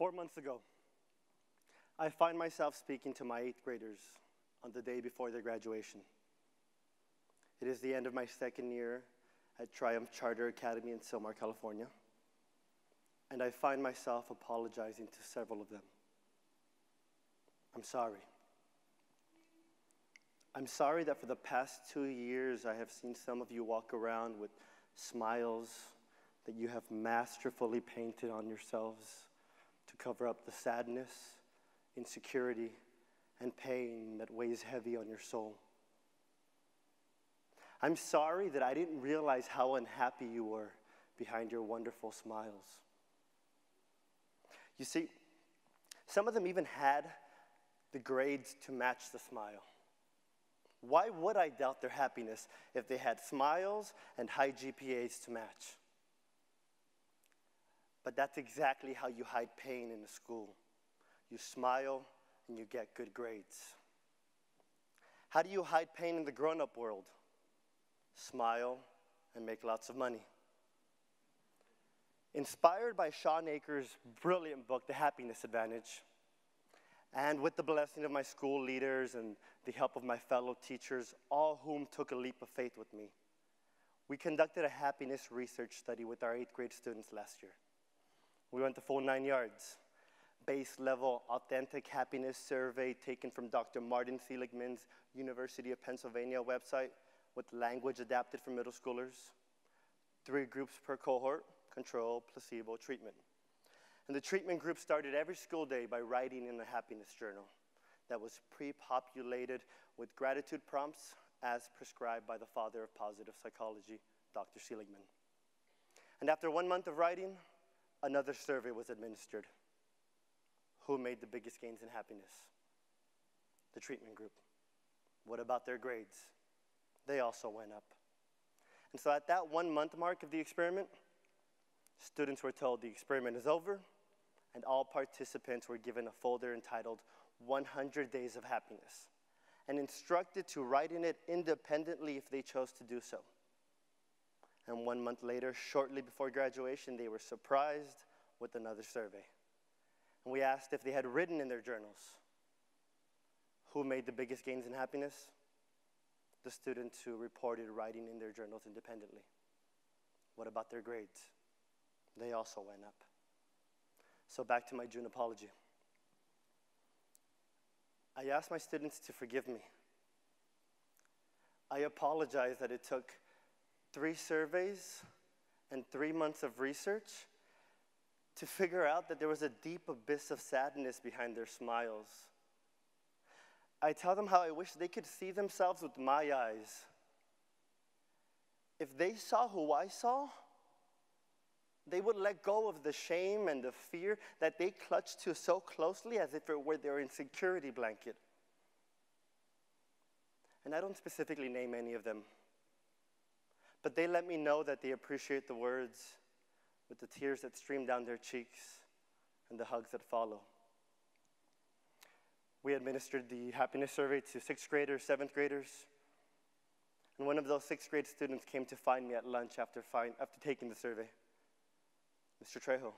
4 months ago, I find myself speaking to my 8th graders on the day before their graduation. It is the end of my second year at Triumph Charter Academy in Sylmar, California, and I find myself apologizing to several of them. I'm sorry. I'm sorry that for the past 2 years I have seen some of you walk around with smiles that you have masterfully painted on yourselves to cover up the sadness, insecurity, and pain that weighs heavy on your soul. I'm sorry that I didn't realize how unhappy you were behind your wonderful smiles. You see, some of them even had the grades to match the smile. Why would I doubt their happiness if they had smiles and high GPAs to match? But that's exactly how you hide pain in a school. You smile and you get good grades. How do you hide pain in the grown-up world? Smile and make lots of money. Inspired by Sean Akers' brilliant book, The Happiness Advantage, and with the blessing of my school leaders and the help of my fellow teachers, all whom took a leap of faith with me, we conducted a happiness research study with our 8th grade students last year. We went the full 9 yards. Base level authentic happiness survey taken from Dr. Martin Seligman's University of Pennsylvania website with language adapted for middle schoolers. 3 groups per cohort, control, placebo, treatment. And the treatment group started every school day by writing in a happiness journal that was pre-populated with gratitude prompts as prescribed by the father of positive psychology, Dr. Seligman. And after 1 month of writing, another survey was administered. Who made the biggest gains in happiness? The treatment group. What about their grades? They also went up. And so at that 1 month mark of the experiment, students were told the experiment is over, and all participants were given a folder entitled 100 Days of Happiness, and instructed to write in it independently if they chose to do so. And 1 month later, shortly before graduation, they were surprised with another survey. And we asked if they had written in their journals. Who made the biggest gains in happiness? The students who reported writing in their journals independently. What about their grades? They also went up. So back to my June apology. I asked my students to forgive me. I apologize that it took 3 surveys and 3 months of research to figure out that there was a deep abyss of sadness behind their smiles. I tell them how I wish they could see themselves with my eyes. If they saw who I saw, they would let go of the shame and the fear that they clutched to so closely as if it were their insecurity blanket. And I don't specifically name any of them, but they let me know that they appreciate the words with the tears that stream down their cheeks and the hugs that follow. We administered the happiness survey to 6th graders, 7th graders, and one of those 6th grade students came to find me at lunch after taking the survey. Mr. Trejo,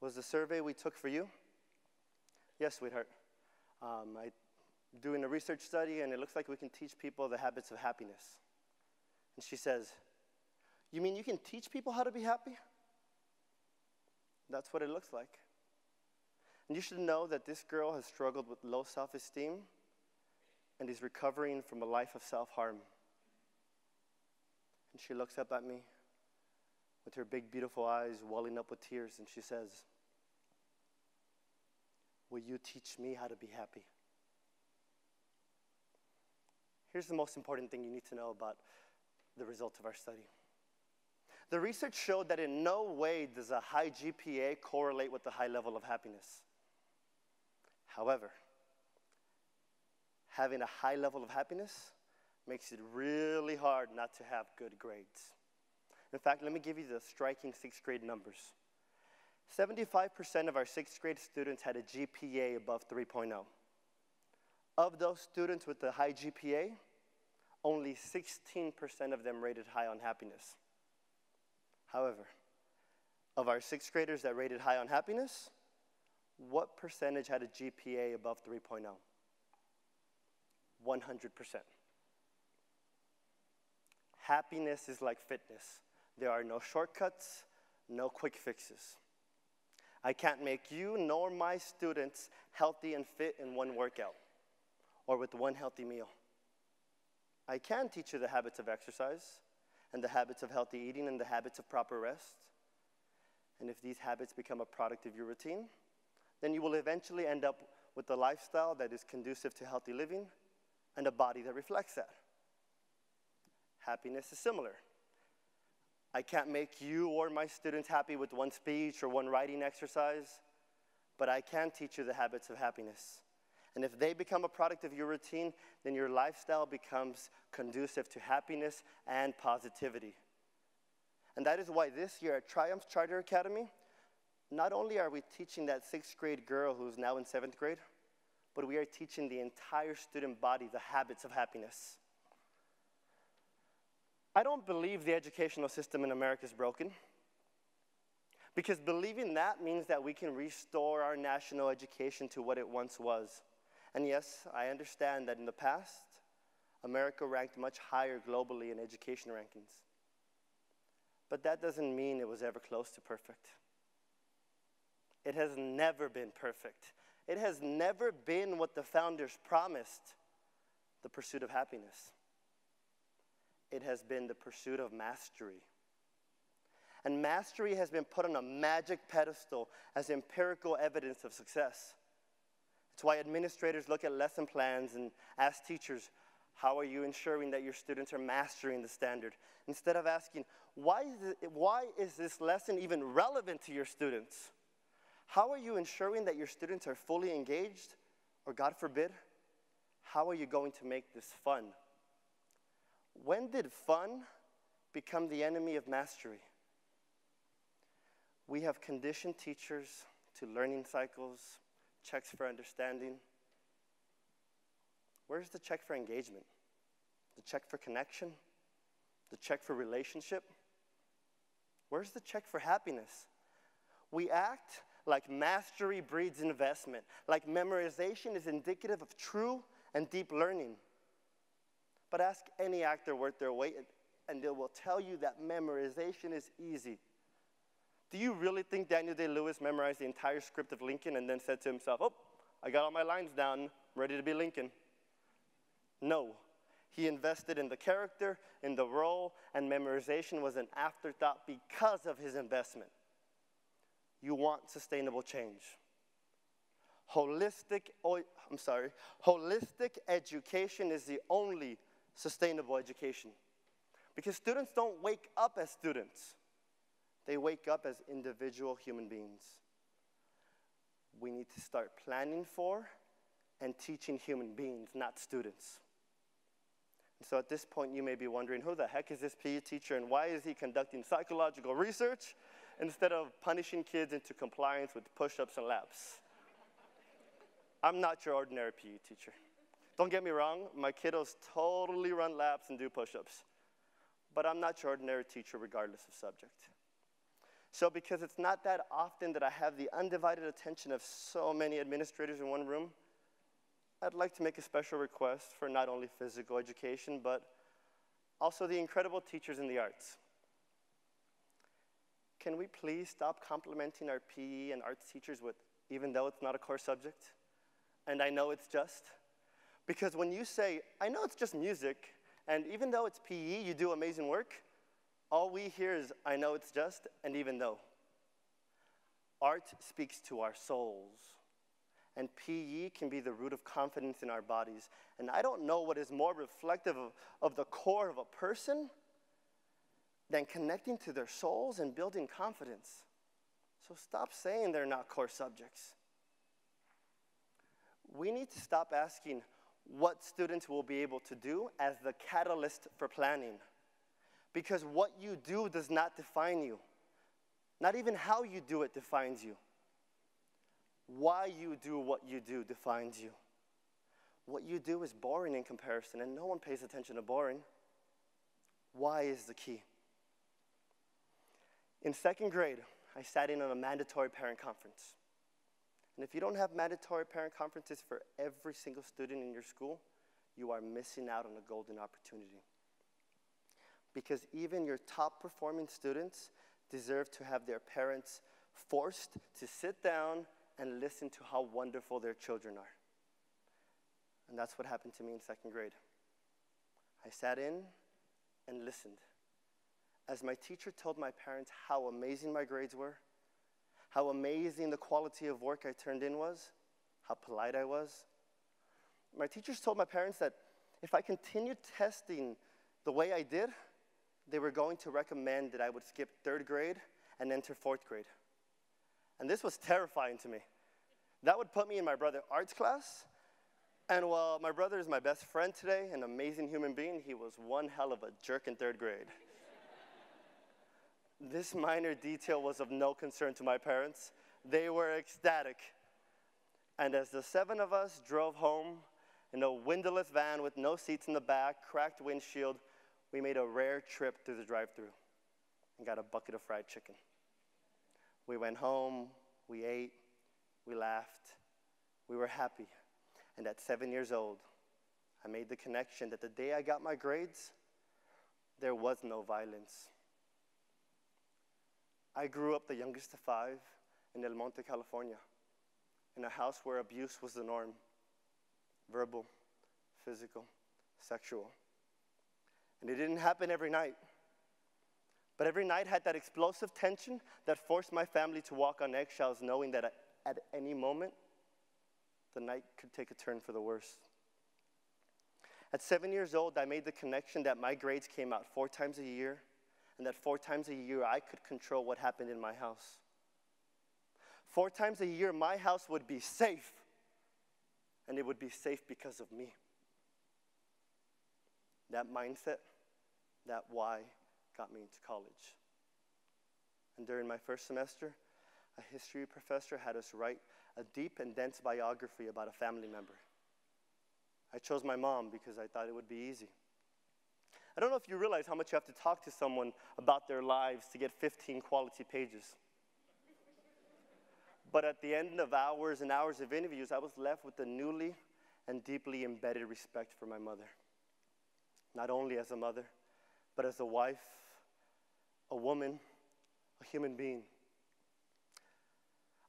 was the survey we took for you? Yes, sweetheart. I'm doing a research study, and it looks like we can teach people the habits of happiness. And she says, you mean you can teach people how to be happy? That's what it looks like. And you should know that this girl has struggled with low self-esteem and is recovering from a life of self-harm. And she looks up at me with her big, beautiful eyes welling up with tears, and she says, will you teach me how to be happy? Here's the most important thing you need to know about the results of our study. The research showed that in no way does a high GPA correlate with a high level of happiness. However, having a high level of happiness makes it really hard not to have good grades. In fact, let me give you the striking 6th grade numbers. 75% of our 6th grade students had a GPA above 3.0. Of those students with a high GPA, only 16% of them rated high on happiness. However, of our 6th graders that rated high on happiness, what percentage had a GPA above 3.0? 100%. Happiness is like fitness. There are no shortcuts, no quick fixes. I can't make you nor my students healthy and fit in one workout or with one healthy meal. I can teach you the habits of exercise and the habits of healthy eating and the habits of proper rest. And if these habits become a product of your routine, then you will eventually end up with a lifestyle that is conducive to healthy living and a body that reflects that. Happiness is similar. I can't make you or my students happy with one speech or one writing exercise, but I can teach you the habits of happiness. And if they become a product of your routine, then your lifestyle becomes conducive to happiness and positivity. And that is why this year at Triumph Charter Academy, not only are we teaching that 6th grade girl who's now in 7th grade, but we are teaching the entire student body the habits of happiness. I don't believe the educational system in America is broken, because believing that means that we can restore our national education to what it once was. And yes, I understand that in the past, America ranked much higher globally in education rankings. But that doesn't mean it was ever close to perfect. It has never been perfect. It has never been what the founders promised, the pursuit of happiness. It has been the pursuit of mastery. And mastery has been put on a magic pedestal as empirical evidence of success. It's why administrators look at lesson plans and ask teachers, how are you ensuring that your students are mastering the standard? Instead of asking, why is this lesson even relevant to your students? How are you ensuring that your students are fully engaged? Or God forbid, how are you going to make this fun? When did fun become the enemy of mastery? We have conditioned teachers to learning cycles, checks for understanding. Where's the check for engagement? The check for connection? The check for relationship? Where's the check for happiness? We act like mastery breeds investment, like memorization is indicative of true and deep learning. But ask any actor worth their weight, and they will tell you that memorization is easy. Do you really think Daniel Day-Lewis memorized the entire script of Lincoln and then said to himself, oh, I got all my lines down, I'm ready to be Lincoln? No. He invested in the character, in the role, and memorization was an afterthought because of his investment. You want sustainable change. Holistic education is the only sustainable education. Because students don't wake up as students. They wake up as individual human beings. We need to start planning for and teaching human beings, not students. And so at this point, you may be wondering, who the heck is this PE teacher and why is he conducting psychological research instead of punishing kids into compliance with push-ups and laps? I'm not your ordinary PE teacher. Don't get me wrong, my kiddos totally run laps and do push-ups. But I'm not your ordinary teacher regardless of subject. So because it's not that often that I have the undivided attention of so many administrators in one room, I'd like to make a special request for not only physical education, but also the incredible teachers in the arts. Can we please stop complimenting our PE and arts teachers with, even though it's not a core subject, and I know it's just? Because when you say, I know it's just music, and even though it's PE, you do amazing work, all we hear is, I know it's just, and even though. Art speaks to our souls, and PE can be the root of confidence in our bodies. And I don't know what is more reflective of the core of a person than connecting to their souls and building confidence. So stop saying they're not core subjects. We need to stop asking what students will be able to do as the catalyst for planning. Because what you do does not define you. Not even how you do it defines you. Why you do what you do defines you. What you do is boring in comparison, and no one pays attention to boring. Why is the key. In 2nd grade, I sat in on a mandatory parent conference. And if you don't have mandatory parent conferences for every single student in your school, you are missing out on a golden opportunity. Because even your top performing students deserve to have their parents forced to sit down and listen to how wonderful their children are. And that's what happened to me in second grade. I sat in and listened as my teacher told my parents how amazing my grades were, how amazing the quality of work I turned in was, how polite I was. My teachers told my parents that if I continued testing the way I did, they were going to recommend that I would skip third grade and enter fourth grade. And this was terrifying to me. That would put me in my brother's arts class. And while my brother is my best friend today, an amazing human being, he was one hell of a jerk in third grade. This minor detail was of no concern to my parents. They were ecstatic. And as the 7 of us drove home in a windowless van with no seats in the back, cracked windshield, we made a rare trip through the drive-thru and got a bucket of fried chicken. We went home, we ate, we laughed, we were happy. And at 7 years old, I made the connection that the day I got my grades, there was no violence. I grew up the youngest of 5 in El Monte, California, in a house where abuse was the norm: verbal, physical, sexual. And it didn't happen every night. But every night had that explosive tension that forced my family to walk on eggshells, knowing that at any moment, the night could take a turn for the worse. At 7 years old, I made the connection that my grades came out 4 times a year, and that 4 times a year I could control what happened in my house. 4 times a year, my house would be safe, and it would be safe because of me. That mindset, that why, got me into college. And during my first semester, a history professor had us write a deep and dense biography about a family member. I chose my mom because I thought it would be easy. I don't know if you realize how much you have to talk to someone about their lives to get 15 quality pages. But at the end of hours and hours of interviews, I was left with a newly and deeply embedded respect for my mother. Not only as a mother, but as a wife, a woman, a human being.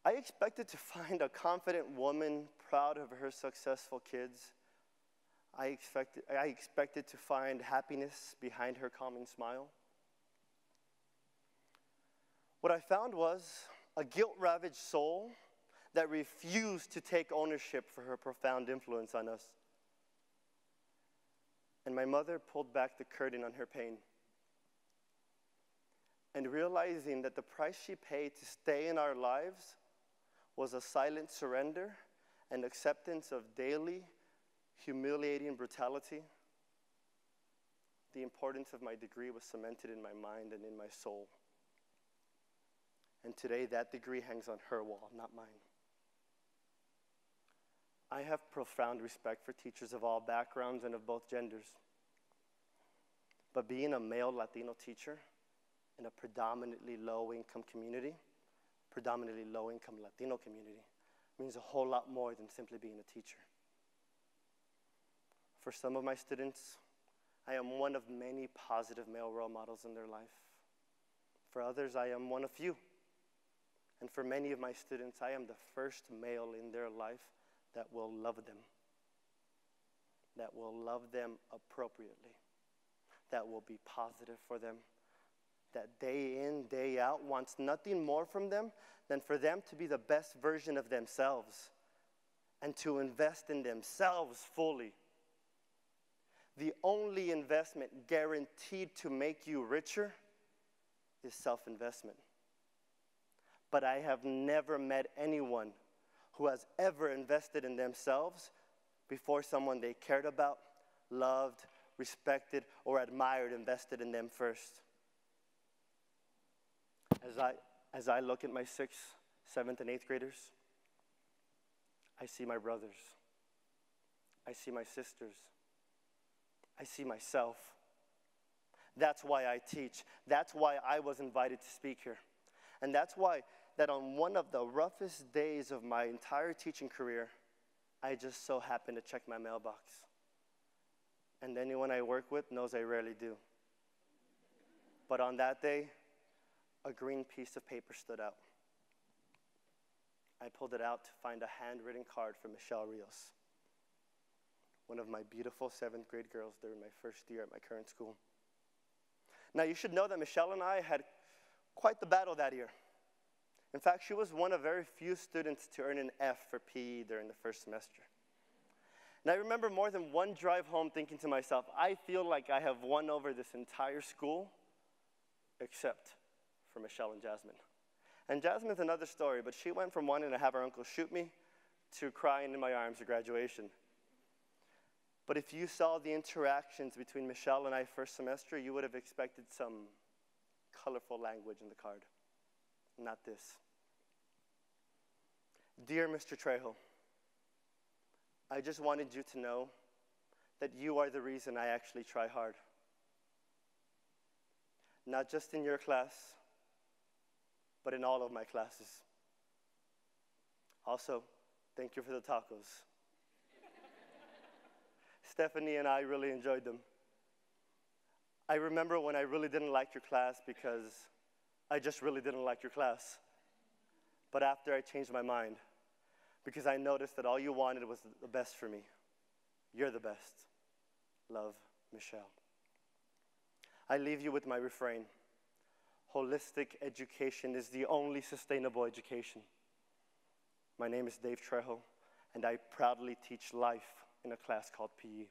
I expected to find a confident woman proud of her successful kids. I expected to find happiness behind her calming smile. What I found was a guilt-ravaged soul that refused to take ownership for her profound influence on us. And my mother pulled back the curtain on her pain. And realizing that the price she paid to stay in our lives was a silent surrender and acceptance of daily, humiliating brutality, the importance of my degree was cemented in my mind and in my soul. And today, that degree hangs on her wall, not mine. I have profound respect for teachers of all backgrounds and of both genders. But being a male Latino teacher in a predominantly low-income community, predominantly low-income Latino community, means a whole lot more than simply being a teacher. For some of my students, I am one of many positive male role models in their life. For others, I am one of few. And for many of my students, I am the first male in their life that will love them, that will love them appropriately, that will be positive for them, that day in, day out wants nothing more from them than for them to be the best version of themselves and to invest in themselves fully. The only investment guaranteed to make you richer is self-investment. But I have never met anyone who has ever invested in themselves before someone they cared about, loved, respected, or admired invested in them first. As I look at my 6th, 7th, and 8th graders, I see my brothers. I see my sisters. I see myself. That's why I teach. That's why I was invited to speak here. And that's why that on one of the roughest days of my entire teaching career, I just so happened to check my mailbox. And anyone I work with knows I rarely do. But on that day, a green piece of paper stood out. I pulled it out to find a handwritten card from Michelle Rios, one of my beautiful 7th grade girls during my first year at my current school. Now, you should know that Michelle and I had quite the battle that year. In fact, she was one of very few students to earn an F for PE during the first semester. And I remember more than one drive home thinking to myself, I feel like I have won over this entire school, except for Michelle and Jasmine. And Jasmine's another story, but she went from wanting to have her uncle shoot me to crying in my arms at graduation. But if you saw the interactions between Michelle and I first semester, you would have expected some colorful language in the card. Not this. Dear Mr. Trejo, I just wanted you to know that you are the reason I actually try hard. Not just in your class, but in all of my classes. Also, thank you for the tacos. Stephanie and I really enjoyed them. I remember when I really didn't like your class because I just really didn't like your class. But after I changed my mind, because I noticed that all you wanted was the best for me. You're the best. Love, Michelle. I leave you with my refrain. Holistic education is the only sustainable education. My name is Dave Trejo, and I proudly teach life in a class called PE.